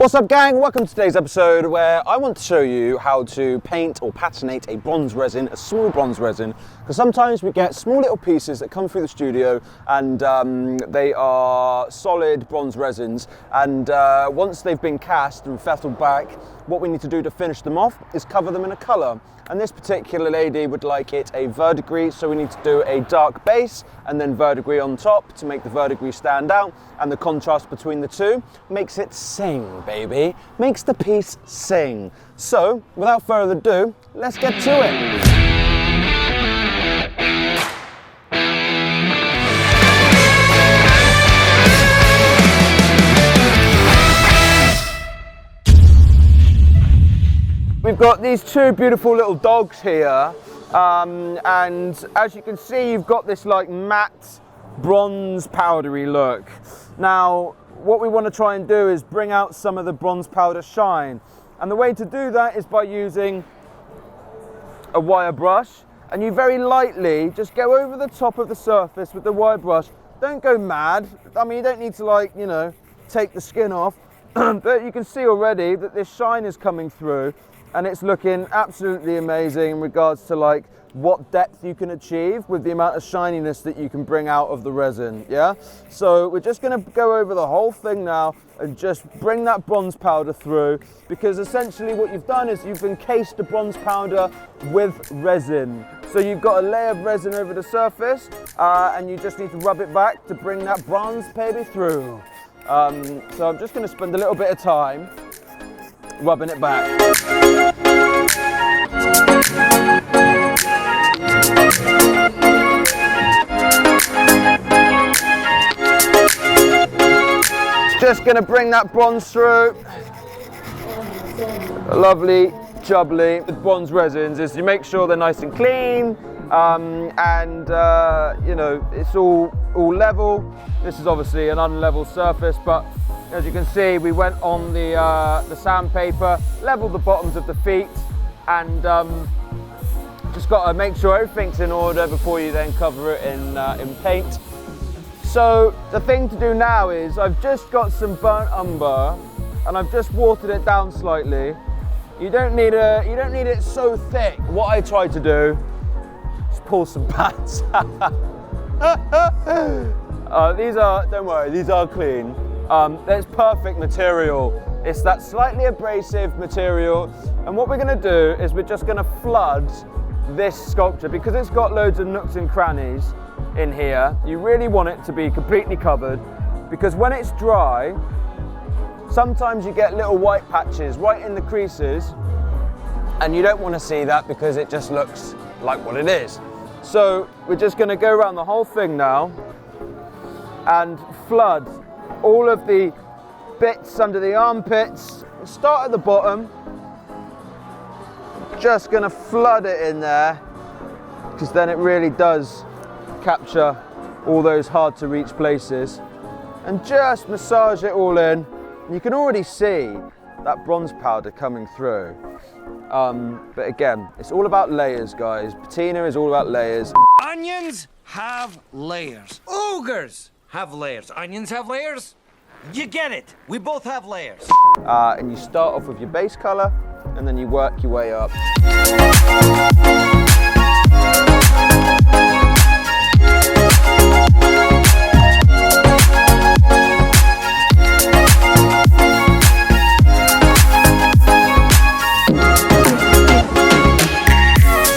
What's up, gang? Welcome to today's episode where I want to show you how to paint or patinate a bronze resin, a small bronze resin, because sometimes we get small little pieces that come through the studio and they are solid bronze resins, and once they've been cast and fettled back, what we need to do to finish them off is cover them in a colour. And this particular lady would like it a verdigris, so we need to do a dark base and then verdigris on top to make the verdigris stand out, and the contrast between the two makes it sing, baby. Makes the piece sing. So, without further ado, let's get to it. We've got these two beautiful little dogs here, and as you can see, you've got this like matte bronze powdery look. Now, what we want to try and do is bring out some of the bronze powder shine, and the way to do that is by using a wire brush, and you very lightly just go over the top of the surface with the wire brush. Don't go mad. I mean, you don't need to, like, you know, take the skin off, but you can see already that this shine is coming through. And it's looking absolutely amazing in regards to like what depth you can achieve with the amount of shininess that you can bring out of the resin, yeah? So we're just gonna go over the whole thing now and just bring that bronze powder through, because essentially what you've done is you've encased the bronze powder with resin. So you've got a layer of resin over the surface, and you just need to rub it back to bring that bronze baby through. So I'm just gonna spend a little bit of time rubbing it back. Just going to bring that bronze through. Lovely, jubbly. With bronze resins is you make sure they're nice and clean, and you know, it's all level. This is obviously an unlevel surface, but as you can see, we went on the sandpaper, leveled the bottoms of the feet, and just got to make sure everything's in order before you then cover it in paint. So the thing to do now is I've just got some burnt umber, and I've just watered it down slightly. You don't need it so thick. What I tried to do is pull some pads. These are, don't worry, these are clean. There's perfect material. It's that slightly abrasive material, and what we're going to do is we're just going to flood this sculpture, because it's got loads of nooks and crannies in here. You really want it to be completely covered, because when it's dry, sometimes you get little white patches right in the creases, and you don't want to see that because it just looks like what it is. So we're just going to go around the whole thing now and flood all of the bits under the armpits. Start at the bottom. Just gonna flood it in there, because then it really does capture all those hard to reach places, and just massage it all in. You can already see that bronze powder coming through. But again, it's all about layers, guys. Patina is all about layers. Onions have layers. Ogres have layers. Onions have layers. You get it. We both have layers. And you start off with your base color, and then you work your way up.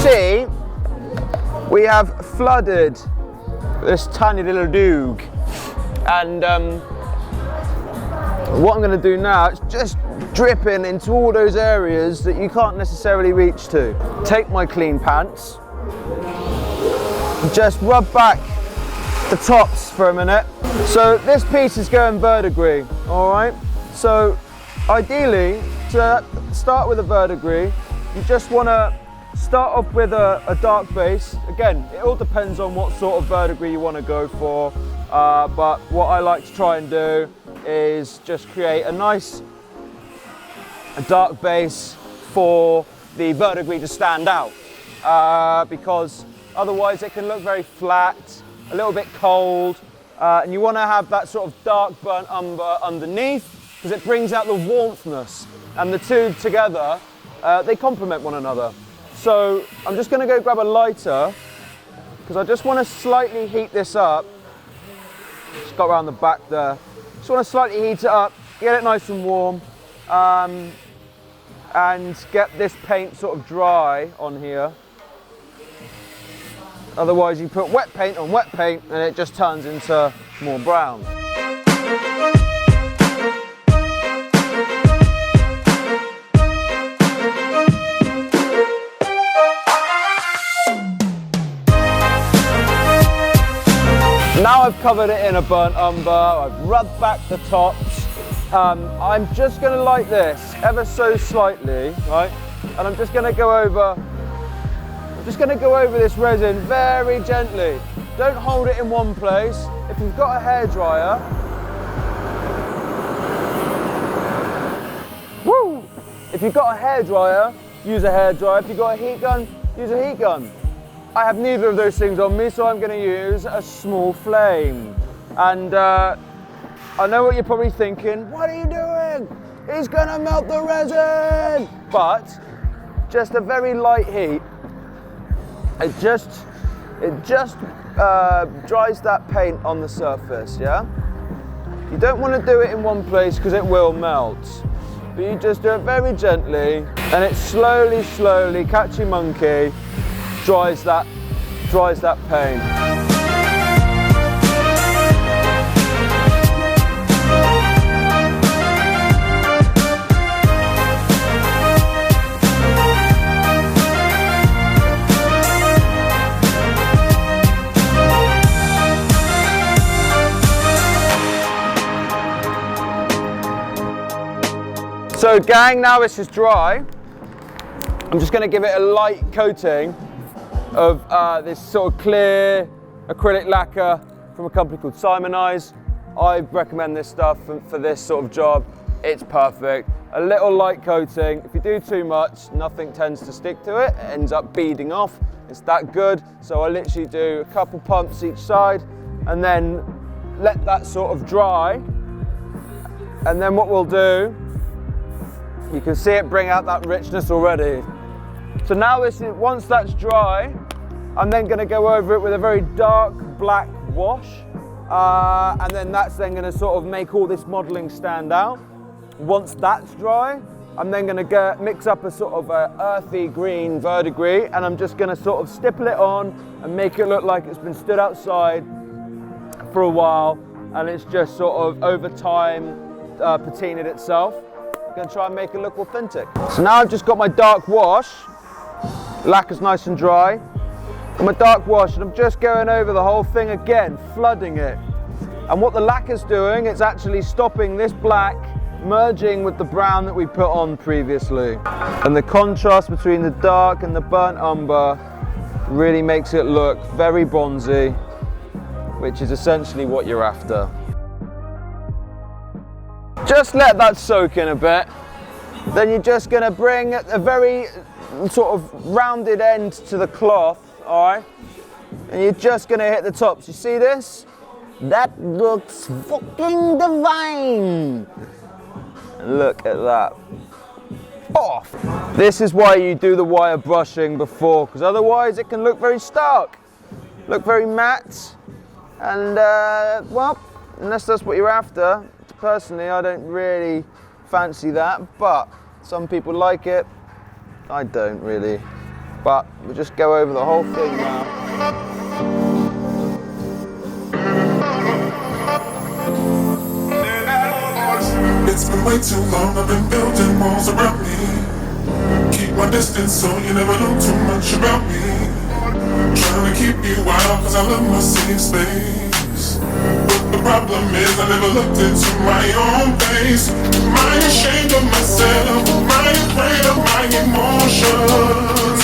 See, we have flooded this tiny little doog, and what I'm going to do now is just drip into all those areas that you can't necessarily reach to. Take my clean pants, just rub back the tops for a minute. So this piece is going verdigris, all right? So ideally, to start with a verdigris, you just want to start off with a dark base. Again, it all depends on what sort of verdigris you want to go for, but what I like to try and do is just create a dark base for the verdigris to stand out, because otherwise it can look very flat, a little bit cold, and you want to have that sort of dark burnt umber underneath, because it brings out the warmthness, and the two together, they complement one another. So I'm just going to go grab a lighter, because I just want to slightly heat this up. Just got around the back there. Just want to slightly heat it up, get it nice and warm, and get this paint sort of dry on here. Otherwise you put wet paint on wet paint and it just turns into more brown. Now I've covered it in a burnt umber, I've rubbed back the tops. I'm just going to light this ever so slightly, right? And I'm just going to go over this resin very gently. Don't hold it in one place. If you've got a hairdryer, woo! If you've got a hairdryer, use a hairdryer. If you've got a heat gun, use a heat gun. I have neither of those things on me, so I'm going to use a small flame. And I know what you're probably thinking, what are you doing? He's going to melt the resin! But just a very light heat, it just dries that paint on the surface, yeah? You don't want to do it in one place because it will melt. But you just do it very gently, and it slowly, catchy monkey, dries that paint. So gang, now this is dry, I'm just going to give it a light coating of this sort of clear acrylic lacquer from a company called Simonize. I recommend this stuff for this sort of job. It's perfect. A little light coating. If you do too much, nothing tends to stick to it. It ends up beading off. It's that good. So I literally do a couple pumps each side and then let that sort of dry. And then what we'll do, you can see it bring out that richness already. So now once that's dry, I'm then going to go over it with a very dark black wash, and then that's then going to sort of make all this modelling stand out. Once that's dry, I'm then going to mix up a sort of a earthy green verdigris, and I'm just going to sort of stipple it on and make it look like it's been stood outside for a while, and it's just sort of over time patinaed itself. I'm going to try and make it look authentic. So now I've just got my dark wash. Lacquer's nice and dry. And my dark wash, and I'm just going over the whole thing again, flooding it. And what the lacquer's doing, it's actually stopping this black merging with the brown that we put on previously. And the contrast between the dark and the burnt umber really makes it look very bronzy, which is essentially what you're after. Just let that soak in a bit. Then you're just going to bring a very sort of rounded end to the cloth, all right? And you're just going to hit the tops. You see this? That looks fucking divine. Look at that. Off. This is why you do the wire brushing before, because otherwise it can look very stark, look very matte, and well, unless that's what you're after. Personally, I don't really fancy that, but some people like it. I don't really. But we'll just go over the whole thing now. It's been way too long, I've been building walls around me. Keep my distance so you never know too much about me. Trying to keep you out cause I love my safe space. But the problem is I never looked into my own face. Am I ashamed of myself? Am I afraid of my emotions?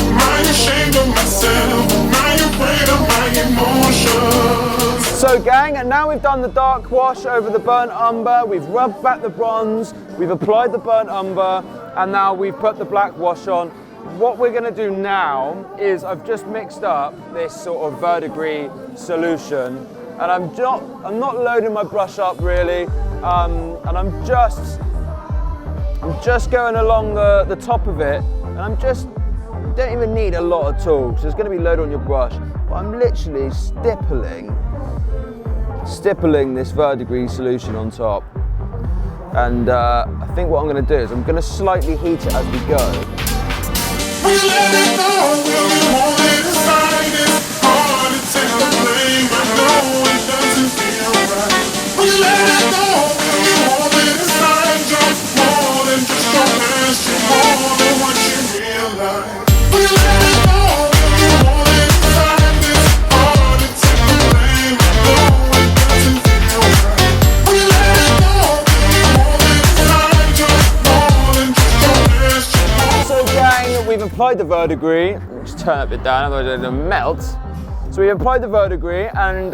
Am I ashamed of myself? Am I afraid of my emotions? So gang, and now we've done the dark wash over the burnt umber, we've rubbed back the bronze, we've applied the burnt umber, and now we've put the black wash on. What we're going to do now is I've just mixed up this sort of verdigris solution, and I'm not loading my brush up really, and I'm just going along the top of it, and you don't even need a lot at all because it's going to be loaded on your brush, but I'm literally stippling this verdigris solution on top. And I think what I'm going to do is I'm going to slightly heat it as we go. We let it go, we'll be holding inside. It's hard to take the blame, but no, it doesn't feel right. We let it go, we'll be holding inside. You're more than just your past, you're more than what you realize. We let it go, we'll be holding inside. It's hard to take the blame, but no, it doesn't feel right. We let it go, we'll be holding inside. You're more than just your past, you're more. So gang, we've applied the verdigris. Just turn a bit down, otherwise it'll melt. So we've applied the verdigris, and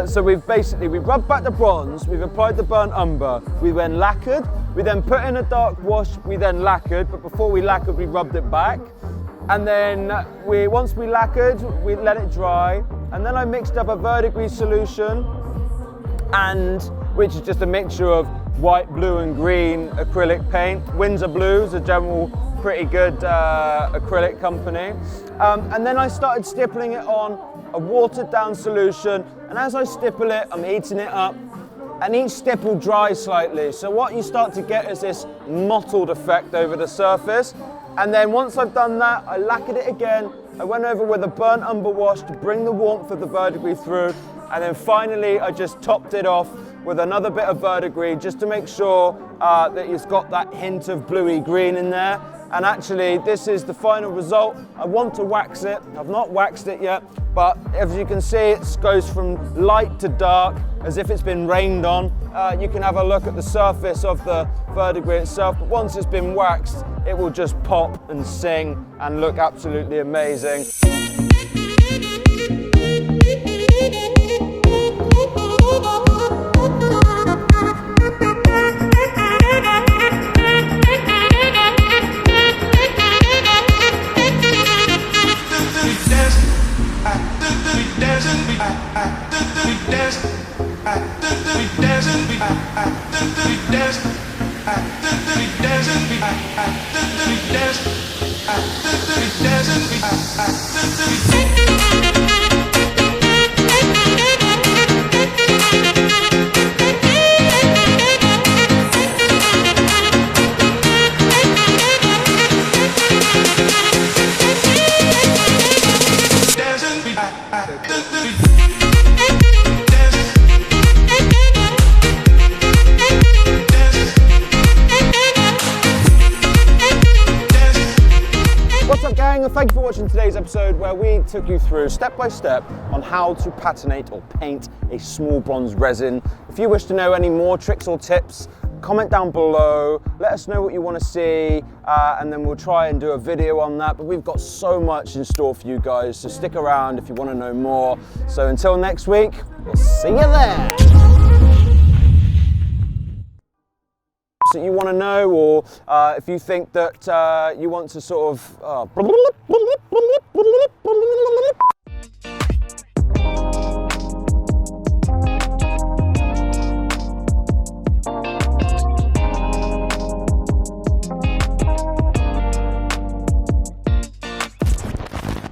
so we've rubbed back the bronze, we've applied the burnt umber, we then lacquered, we then put in a dark wash, we then lacquered, but before we lacquered we rubbed it back. And then once we lacquered, we let it dry, and then I mixed up a verdigris solution, which is just a mixture of white, blue and green acrylic paint. Windsor Blue is a general pretty good acrylic company. And then I started stippling it on a watered down solution, and as I stipple it, I'm heating it up, and each stipple dries slightly. So what you start to get is this mottled effect over the surface. And then once I've done that, I lacquered it again. I went over with a burnt umber wash to bring the warmth of the verdigris through. And then finally, I just topped it off with another bit of verdigris just to make sure that it's got that hint of bluey green in there. And actually, this is the final result. I want to wax it. I've not waxed it yet, but as you can see, it goes from light to dark as if it's been rained on. You can have a look at the surface of the verdigris itself, but once it's been waxed, it will just pop and sing and look absolutely amazing. What's up gang, and thank you for watching today's episode where we took you through step by step on how to patinate or paint a small bronze resin. If you wish to know any more tricks or tips, comment down below, let us know what you want to see, and then we'll try and do a video on that. But we've got so much in store for you guys, so stick around if you want to know more. So until next week, we'll see you there. That you want to know, or if you think that you want to sort of